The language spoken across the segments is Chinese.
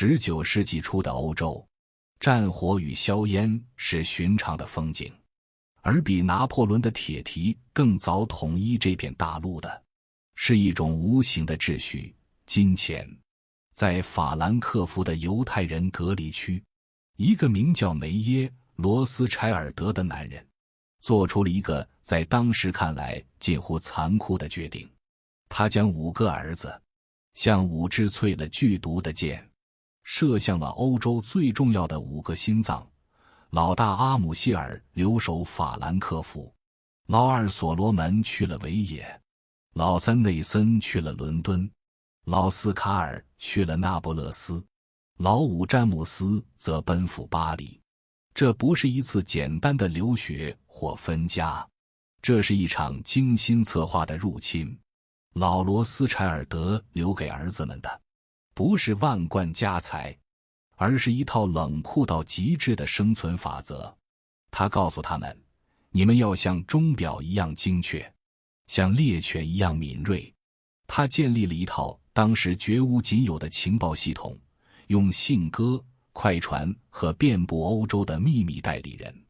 19世纪初的欧洲，战火与硝烟是寻常的风景，而比拿破仑的铁蹄更早统一这片大陆的，是一种无形的秩序——金钱。在法兰克福的犹太人隔离区，一个名叫梅耶·罗斯柴尔德的男人，做出了一个在当时看来近乎残酷的决定。他将5个儿子，像5支淬了剧毒的箭，射向了欧洲最重要的5个心脏。老大阿姆希尔留守法兰克福，老二所罗门去了维也，老三内森去了伦敦，老四卡尔去了那不勒斯，老五詹姆斯则奔赴巴黎。这不是一次简单的留学或分家，这是一场精心策划的入侵。老罗斯柴尔德留给儿子们的不是万贯家财，而是一套冷酷到极致的生存法则。他告诉他们，你们要像钟表一样精确，像猎犬一样敏锐。他建立了一套当时绝无仅有的情报系统，用信鸽、快船和遍布欧洲的秘密代理人，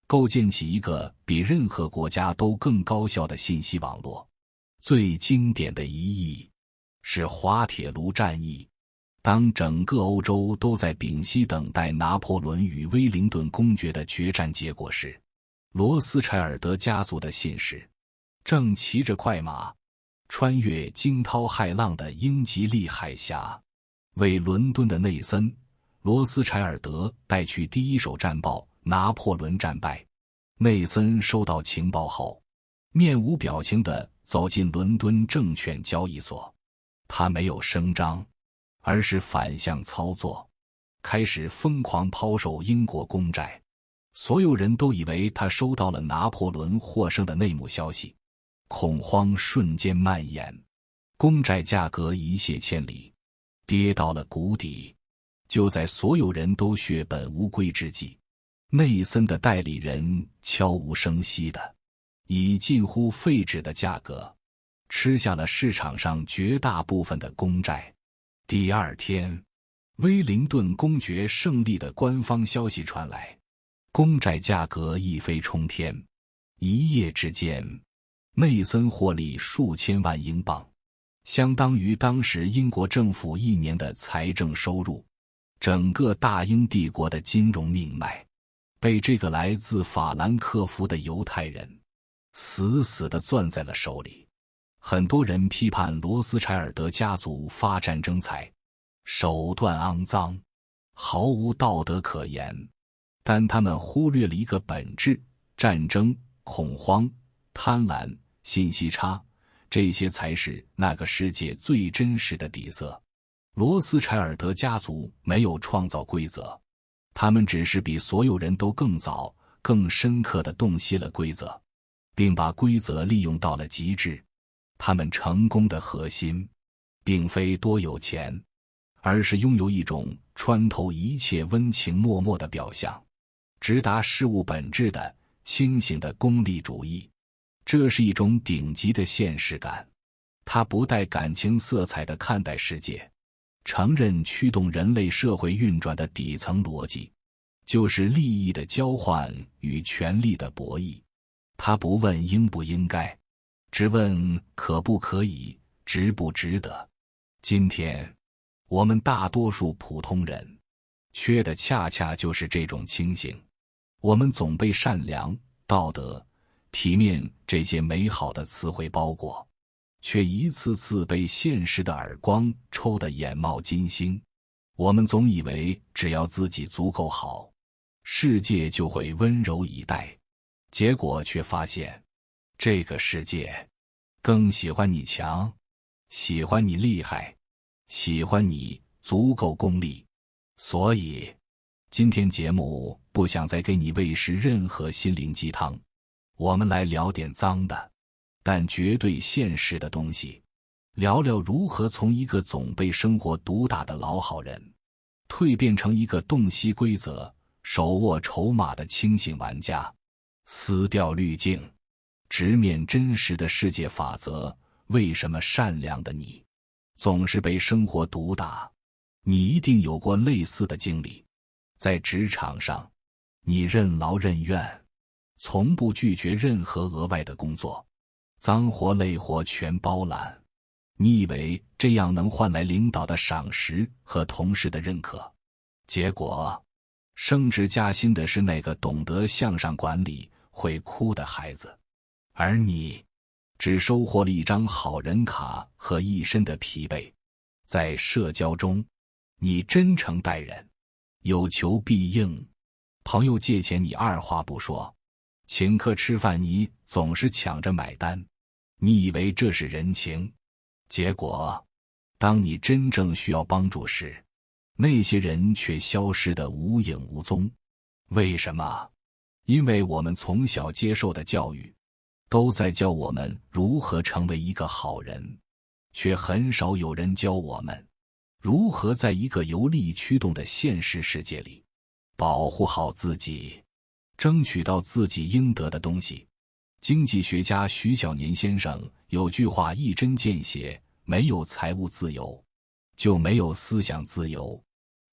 构建起一个比任何国家都更高效的信息网络。最经典的一役是滑铁卢战役。当整个欧洲都在屏息等待拿破仑与威灵顿公爵的决战结果时，罗斯柴尔德家族的信使正骑着快马穿越惊涛骇浪的英吉利海峡，为伦敦的内森·罗斯柴尔德带去第一手战报：拿破仑战败。内森收到情报后，面无表情地走进伦敦证券交易所。他没有声张，而是反向操作，开始疯狂抛售英国公债。所有人都以为他收到了拿破仑获胜的内幕消息，恐慌瞬间蔓延，公债价格一泻千里，跌到了谷底。就在所有人都血本无归之际，内森的代理人悄无声息地以近乎废纸的价格吃下了市场上绝大部分的公债。第二天，威灵顿公爵胜利的官方消息传来，公债价格一飞冲天，一夜之间，内森获利数千万英镑，相当于当时英国政府1年的财政收入。整个大英帝国的金融命脉被这个来自法兰克福的犹太人死死地攥在了手里。很多人批判罗斯柴尔德家族发战争财，手段肮脏，毫无道德可言，但他们忽略了一个本质：战争、恐慌、贪婪、信息差，这些才是那个世界最真实的底色。罗斯柴尔德家族没有创造规则，他们只是比所有人都更早、更深刻地洞悉了规则，并把规则利用到了极致。他们成功的核心并非多有钱，而是拥有一种穿透一切温情脉脉的表象，直达事物本质的清醒的功利主义。这是一种顶级的现实感，它不带感情色彩地看待世界，承认驱动人类社会运转的底层逻辑，就是利益的交换与权力的博弈。他不问应不应该，只问可不可以，值不值得。今天，我们大多数普通人缺的恰恰就是这种清醒。我们总被善良、道德、体面这些美好的词汇包裹，却一次次被现实的耳光抽得眼冒金星。我们总以为只要自己足够好，世界就会温柔以待，结果却发现，这个世界更喜欢你强，喜欢你厉害，喜欢你足够功利。所以，今天节目不想再给你喂食任何心灵鸡汤，我们来聊点脏的，但绝对现实的东西，聊聊如何从一个总被生活毒打的老好人，蜕变成一个洞悉规则、手握筹码的清醒玩家。撕掉滤镜，直面真实的世界法则。为什么善良的你总是被生活毒打？你一定有过类似的经历。在职场上，你任劳任怨，从不拒绝任何额外的工作，脏活累活全包揽。你以为这样能换来领导的赏识和同事的认可，结果升职加薪的是那个懂得向上管理、会哭的孩子，而你只收获了一张好人卡和一身的疲惫。在社交中，你真诚待人，有求必应，朋友借钱你二话不说，请客吃饭你总是抢着买单，你以为这是人情，结果当你真正需要帮助时，那些人却消失得无影无踪。为什么？因为我们从小接受的教育都在教我们如何成为一个好人，却很少有人教我们如何在一个由利益驱动的现实世界里保护好自己，争取到自己应得的东西。经济学家徐小年先生有句话一针见血，没有财务自由，就没有思想自由。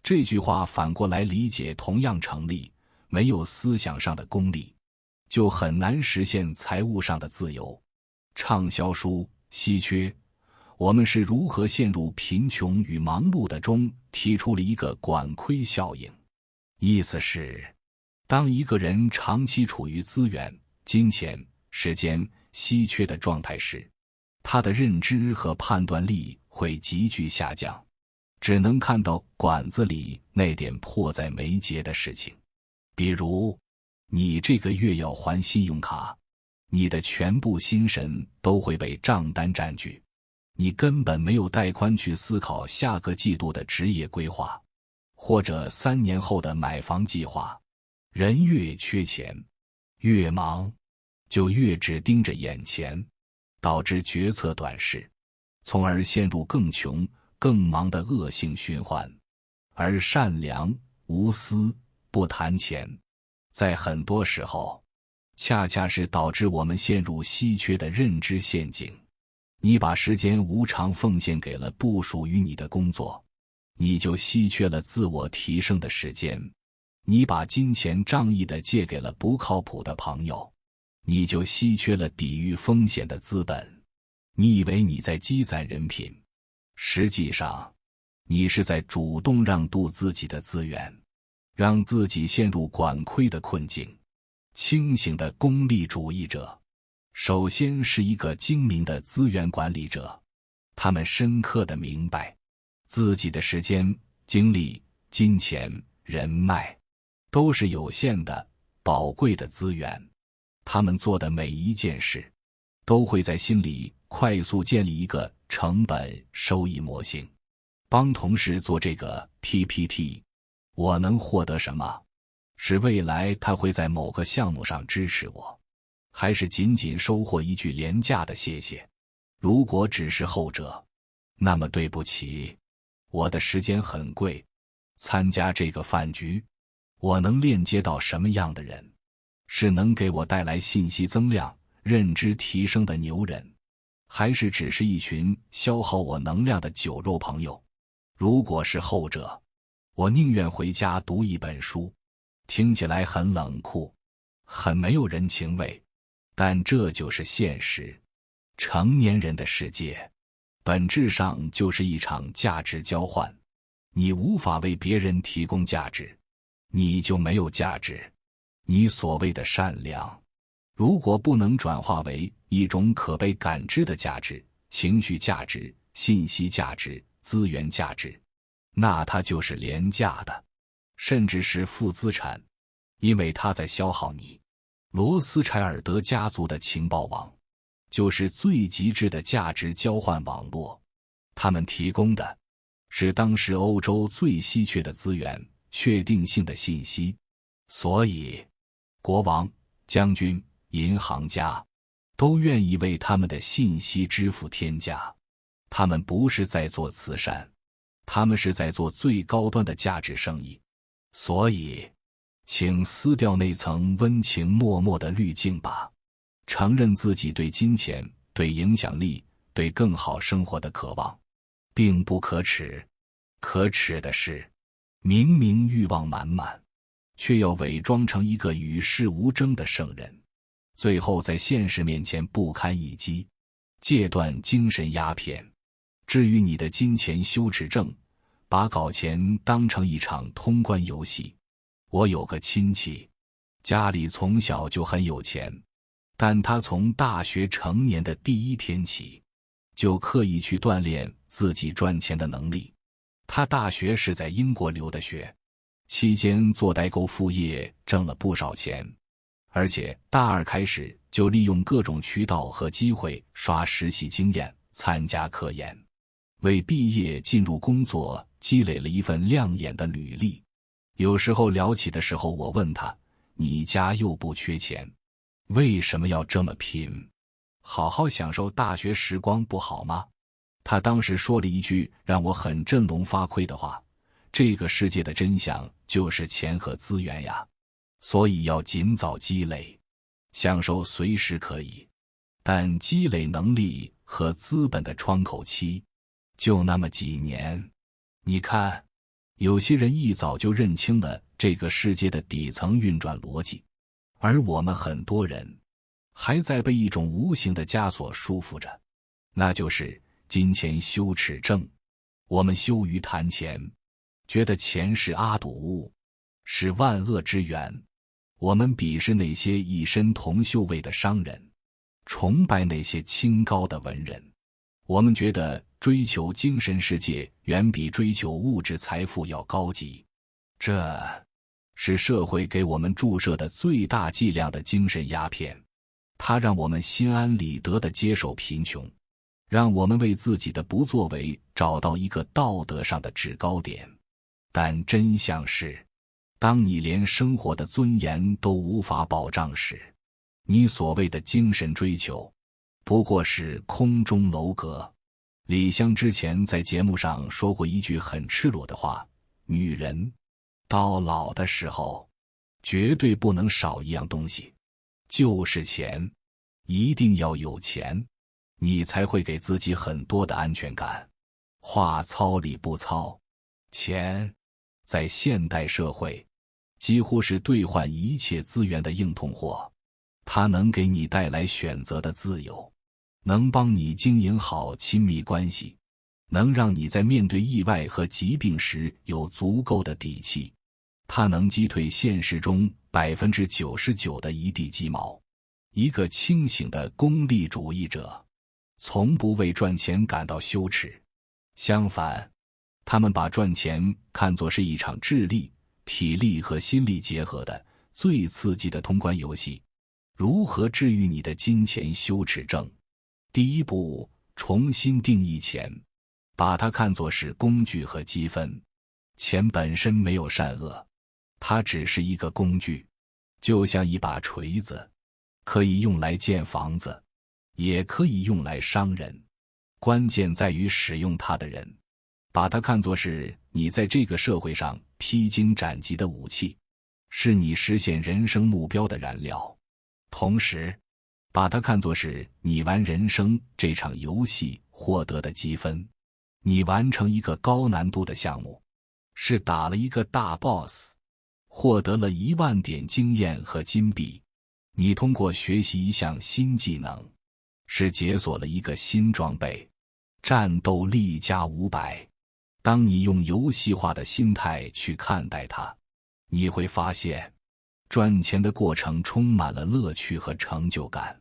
这句话反过来理解同样成立，没有思想上的功利，就很难实现财务上的自由。畅销书稀缺，我们是如何陷入贫穷与忙碌的中提出了一个管窥效应，意思是当一个人长期处于资源、金钱、时间稀缺的状态时，他的认知和判断力会急剧下降，只能看到管子里那点迫在眉睫的事情。比如你这个月要还信用卡，你的全部心神都会被账单占据，你根本没有带宽去思考下个季度的职业规划，或者3年后的买房计划。人越缺钱，越忙，就越只盯着眼前，导致决策短视，从而陷入更穷、更忙的恶性循环。而善良、无私、不谈钱，在很多时候恰恰是导致我们陷入稀缺的认知陷阱。你把时间无偿奉献给了不属于你的工作，你就稀缺了自我提升的时间；你把金钱仗义地借给了不靠谱的朋友，你就稀缺了抵御风险的资本。你以为你在积攒人品，实际上你是在主动让渡自己的资源，让自己陷入管窥的困境。清醒的功利主义者首先是一个精明的资源管理者，他们深刻地明白自己的时间、精力、金钱、人脉都是有限的、宝贵的资源。他们做的每一件事都会在心里快速建立一个成本收益模型。帮同事做这个 PPT， 我能获得什么？是未来他会在某个项目上支持我，还是仅仅收获一句廉价的谢谢？如果只是后者，那么对不起，我的时间很贵。参加这个饭局，我能链接到什么样的人？是能给我带来信息增量、认知提升的牛人，还是只是一群消耗我能量的酒肉朋友？如果是后者，我宁愿回家读一本书。听起来很冷酷，很没有人情味，但这就是现实。成年人的世界本质上就是一场价值交换，你无法为别人提供价值，你就没有价值。你所谓的善良，如果不能转化为一种可被感知的价值、情绪价值、信息价值、资源价值，那它就是廉价的，甚至是负资产，因为它在消耗你。罗斯柴尔德家族的情报网就是最极致的价值交换网络，他们提供的是当时欧洲最稀缺的资源，确定性的信息。所以国王、将军、银行家都愿意为他们的信息支付天价。他们不是在做慈善，他们是在做最高端的价值生意。所以请撕掉那层温情脉脉的滤镜吧，承认自己对金钱、对影响力、对更好生活的渴望并不可耻。可耻的是，明明欲望满满，却要伪装成一个与世无争的圣人，最后在现实面前不堪一击，戒断精神鸦片。至于你的金钱羞耻症，把搞钱当成一场通关游戏。我有个亲戚，家里从小就很有钱，但他从大学成年的第一天起，就刻意去锻炼自己赚钱的能力。他大学是在英国留的学，期间做代购副业挣了不少钱，而且大二开始就利用各种渠道和机会刷实习经验，参加科研，为毕业进入工作积累了一份亮眼的履历。有时候聊起的时候，我问他，你家又不缺钱，为什么要这么拼？好好享受大学时光不好吗？他当时说了一句让我很振聋发聩的话，这个世界的真相就是钱和资源呀，所以要尽早积累。享受随时可以，但积累能力和资本的窗口期就那么几年。你看，有些人一早就认清了这个世界的底层运转逻辑，而我们很多人还在被一种无形的枷锁束缚着，那就是金钱羞耻症。我们羞于谈钱，觉得钱是阿堵物，是万恶之源。我们鄙视那些一身铜锈味的商人，崇拜那些清高的文人。我们觉得追求精神世界远比追求物质财富要高级，这是社会给我们注射的最大剂量的精神鸦片。它让我们心安理得地接受贫穷，让我们为自己的不作为找到一个道德上的制高点。但真相是，当你连生活的尊严都无法保障时，你所谓的精神追求不过是空中楼阁。李湘之前在节目上说过一句很赤裸的话，女人到老的时候绝对不能少一样东西，就是钱。一定要有钱，你才会给自己很多的安全感。话糙理不糙，钱在现代社会几乎是兑换一切资源的硬通货。它能给你带来选择的自由，能帮你经营好亲密关系，能让你在面对意外和疾病时有足够的底气。它能击退现实中99%的一地鸡毛。一个清醒的功利主义者从不为赚钱感到羞耻，相反，他们把赚钱看作是一场智力、体力和心力结合的最刺激的通关游戏。如何治愈你的金钱羞耻症？第一步，重新定义钱，把它看作是工具和积分。钱本身没有善恶，它只是一个工具，就像一把锤子，可以用来建房子，也可以用来伤人。关键在于使用它的人。把它看作是你在这个社会上披荆斩棘的武器，是你实现人生目标的燃料。同时，把它看作是你玩人生这场游戏获得的积分。你完成一个高难度的项目，是打了一个大 boss， 获得了10000点经验和金币。你通过学习一项新技能，是解锁了一个新装备，战斗力加500。当你用游戏化的心态去看待它，你会发现赚钱的过程充满了乐趣和成就感。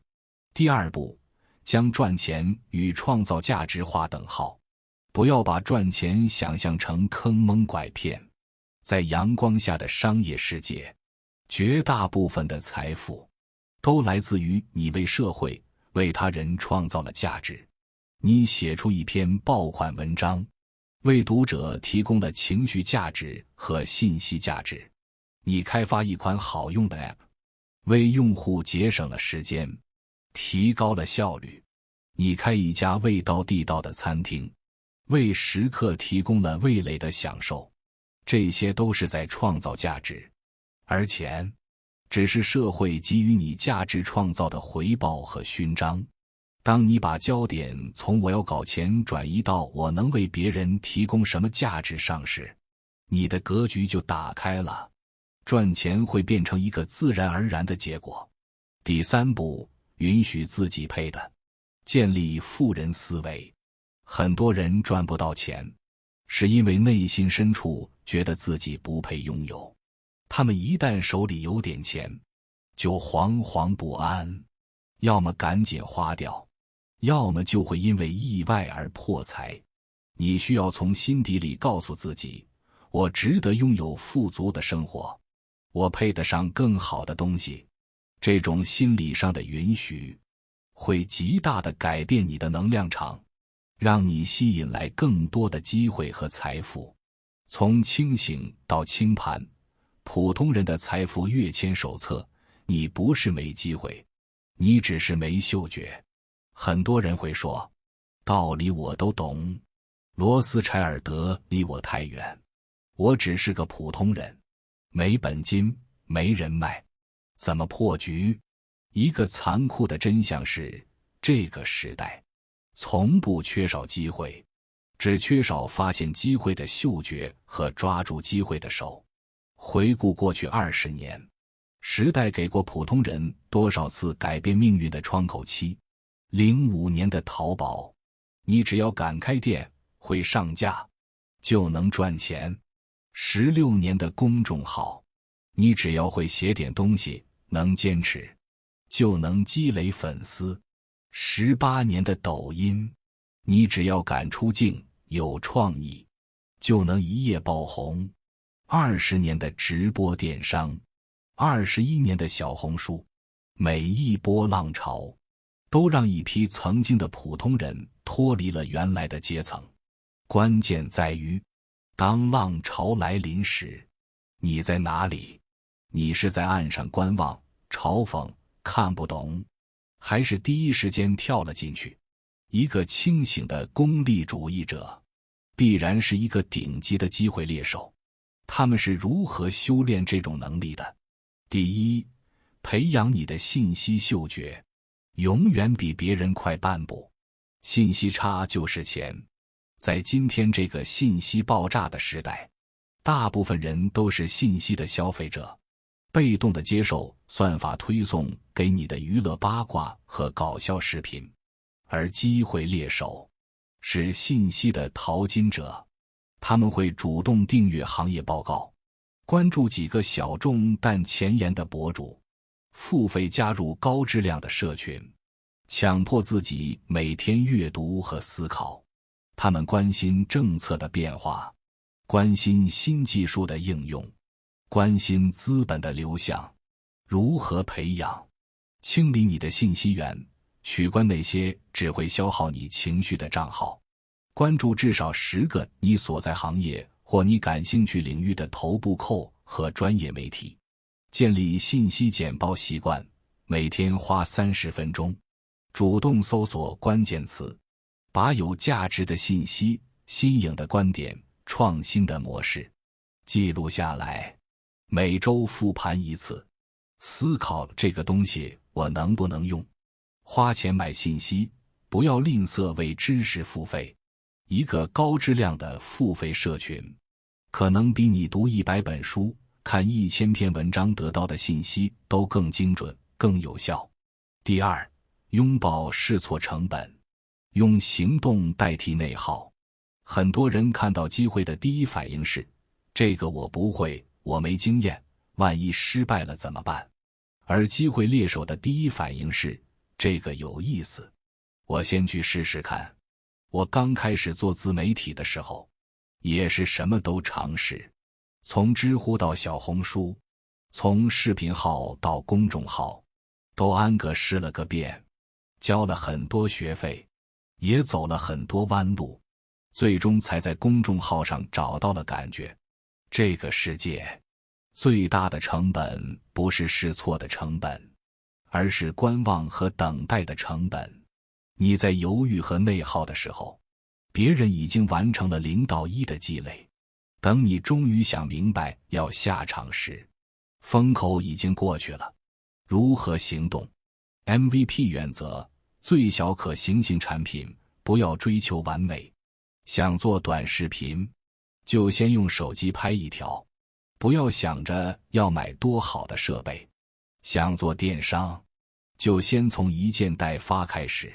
第二步，将赚钱与创造价值划等号。不要把赚钱想象成坑蒙拐骗。在阳光下的商业世界，绝大部分的财富都来自于你为社会、为他人创造了价值。你写出一篇爆款文章，为读者提供了情绪价值和信息价值。你开发一款好用的 App， 为用户节省了时间，提高了效率。你开一家味道地道的餐厅，为食客提供了味蕾的享受。这些都是在创造价值，而钱只是社会给予你价值创造的回报和勋章。当你把焦点从我要搞钱转移到我能为别人提供什么价值上时，你的格局就打开了，赚钱会变成一个自然而然的结果。第三步，允许自己配的，建立富人思维。很多人赚不到钱，是因为内心深处觉得自己不配拥有。他们一旦手里有点钱，就惶惶不安，要么赶紧花掉，要么就会因为意外而破财。你需要从心底里告诉自己，我值得拥有富足的生活，我配得上更好的东西。这种心理上的允许，会极大地改变你的能量场，让你吸引来更多的机会和财富。从清醒到清盘，普通人的财富跃迁手册。你不是没机会，你只是没嗅觉。很多人会说，道理我都懂，罗斯柴尔德离我太远，我只是个普通人，没本金，没人脉，怎么破局？一个残酷的真相是，这个时代从不缺少机会，只缺少发现机会的嗅觉和抓住机会的手。回顾过去20年，时代给过普通人多少次改变命运的窗口期？05年的淘宝，你只要敢开店，会上架，就能赚钱。16年的公众号，你只要会写点东西，能坚持，就能积累粉丝。18年的抖音，你只要敢出镜，有创意，就能一夜爆红。20年的直播电商，21年的小红书，每一波浪潮都让一批曾经的普通人脱离了原来的阶层。关键在于，当浪潮来临时，你在哪里？你是在岸上观望、嘲讽、看不懂，还是第一时间跳了进去？一个清醒的功利主义者，必然是一个顶级的机会猎手。他们是如何修炼这种能力的？第一，培养你的信息嗅觉，永远比别人快半步。信息差就是钱。在今天这个信息爆炸的时代，大部分人都是信息的消费者，被动地接受算法推送给你的娱乐八卦和搞笑视频。而机会猎手是信息的淘金者，他们会主动订阅行业报告，关注几个小众但前沿的博主，付费加入高质量的社群，强迫自己每天阅读和思考。他们关心政策的变化，关心新技术的应用，关心资本的流向。如何培养？清理你的信息源，取关那些只会消耗你情绪的账号，关注至少10个你所在行业或你感兴趣领域的头部扣和专业媒体，建立信息简报习惯，每天花30分钟，主动搜索关键词，把有价值的信息、新颖的观点、创新的模式记录下来，每周复盘一次，思考这个东西我能不能用。花钱买信息，不要吝啬为知识付费。一个高质量的付费社群，可能比你读100本书、看1000篇文章得到的信息都更精准、更有效。第二，拥抱试错成本，用行动代替内耗。很多人看到机会的第一反应是，这个我不会，我没经验，万一失败了怎么办？而机会猎手的第一反应是，这个有意思，我先去试试看。我刚开始做自媒体的时候，也是什么都尝试，从知乎到小红书，从视频号到公众号，都安个试了个遍，交了很多学费，也走了很多弯路，最终才在公众号上找到了感觉。这个世界最大的成本不是试错的成本，而是观望和等待的成本。你在犹豫和内耗的时候，别人已经完成了0到1的积累，等你终于想明白要下场时，风口已经过去了。如何行动？ MVP 原则：最小可行性产品，不要追求完美。想做短视频，就先用手机拍一条，不要想着要买多好的设备。想做电商，就先从一件代发开始，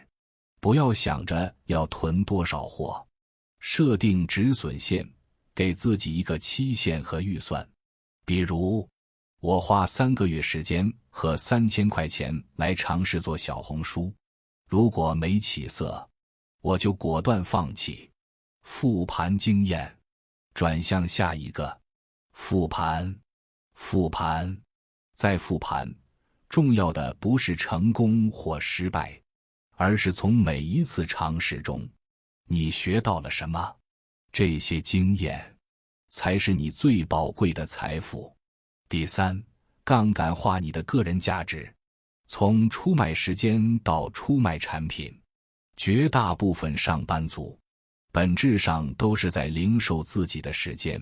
不要想着要囤多少货。设定止损线，给自己一个期限和预算。比如，我花3个月时间和3000块钱来尝试做小红书，如果没起色，我就果断放弃。复盘经验，转向下一个。复盘，再复盘。重要的不是成功或失败，而是从每一次尝试中，你学到了什么。这些经验才是你最宝贵的财富。第三，杠杆化你的个人价值。从出卖时间到出卖产品，绝大部分上班族本质上都是在零售自己的时间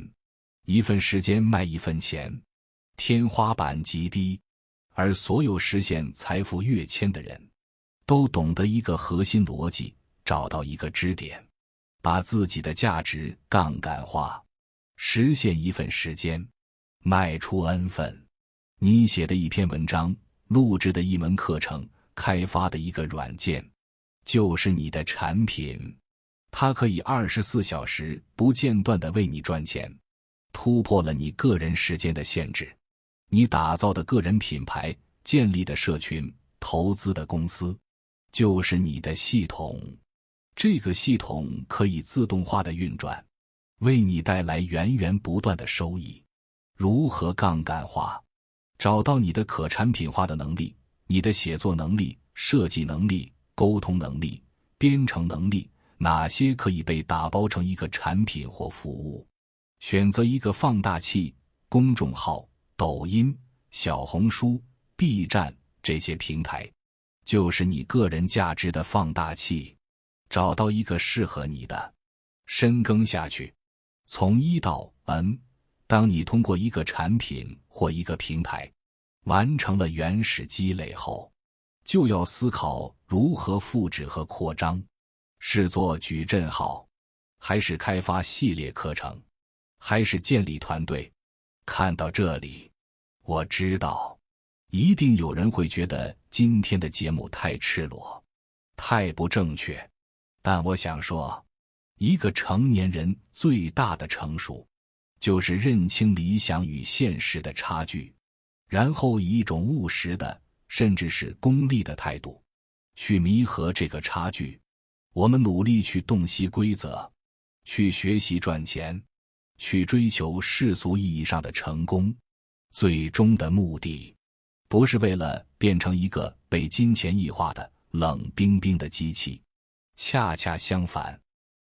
，1分时间卖1分钱，天花板极低。而所有实现财富跃迁的人，都懂得一个核心逻辑，找到一个支点，把自己的价值杠杆化，实现1份时间，卖出 N 份。你写的一篇文章，录制的一门课程，开发的一个软件，就是你的产品。它可以24小时不间断地为你赚钱，突破了你个人时间的限制。你打造的个人品牌，建立的社群，投资的公司，就是你的系统。这个系统可以自动化的运转，为你带来源源不断的收益。如何杠杆化？找到你的可产品化的能力，你的写作能力、设计能力、沟通能力、编程能力，哪些可以被打包成一个产品或服务？选择一个放大器，公众号、抖音、小红书、B 站这些平台，就是你个人价值的放大器。找到一个适合你的，深耕下去。从1到 N， 当你通过一个产品或一个平台完成了原始积累后，就要思考如何复制和扩张。是做矩阵号，还是开发系列课程，还是建立团队？看到这里，我知道一定有人会觉得今天的节目太赤裸，太不正确。但我想说，一个成年人最大的成熟，就是认清理想与现实的差距，然后以一种务实的，甚至是功利的态度，去弥合这个差距。我们努力去洞悉规则，去学习赚钱，去追求世俗意义上的成功，最终的目的，不是为了变成一个被金钱异化的冷冰冰的机器，恰恰相反，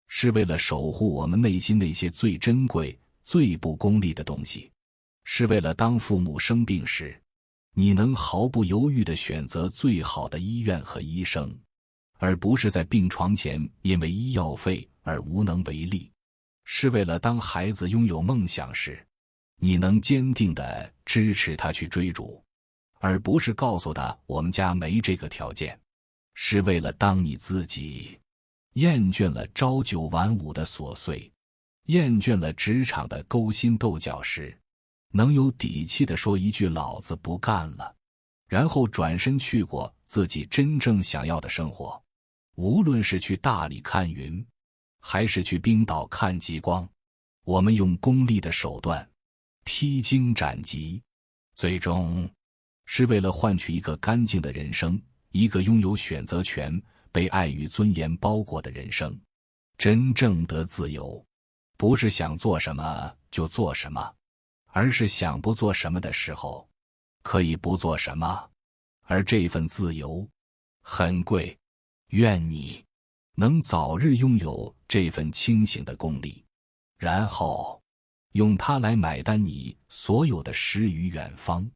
是为了守护我们内心那些最珍贵、最不功利的东西，是为了当父母生病时，你能毫不犹豫地选择最好的医院和医生，而不是在病床前因为医药费而无能为力，是为了当孩子拥有梦想时，你能坚定地支持他去追逐，而不是告诉他我们家没这个条件，是为了当你自己厌倦了朝9晚5的琐碎，厌倦了职场的勾心斗角时，能有底气地说一句老子不干了，然后转身去过自己真正想要的生活。无论是去大理看云，还是去冰岛看极光，我们用功利的手段披荆斩棘，最终是为了换取一个干净的人生，一个拥有选择权、被爱与尊严包裹的人生。真正的自由，不是想做什么就做什么，而是想不做什么的时候，可以不做什么。而这份自由很贵，愿你能早日拥有这份清醒的功力，然后用它来买单你所有的诗与远方。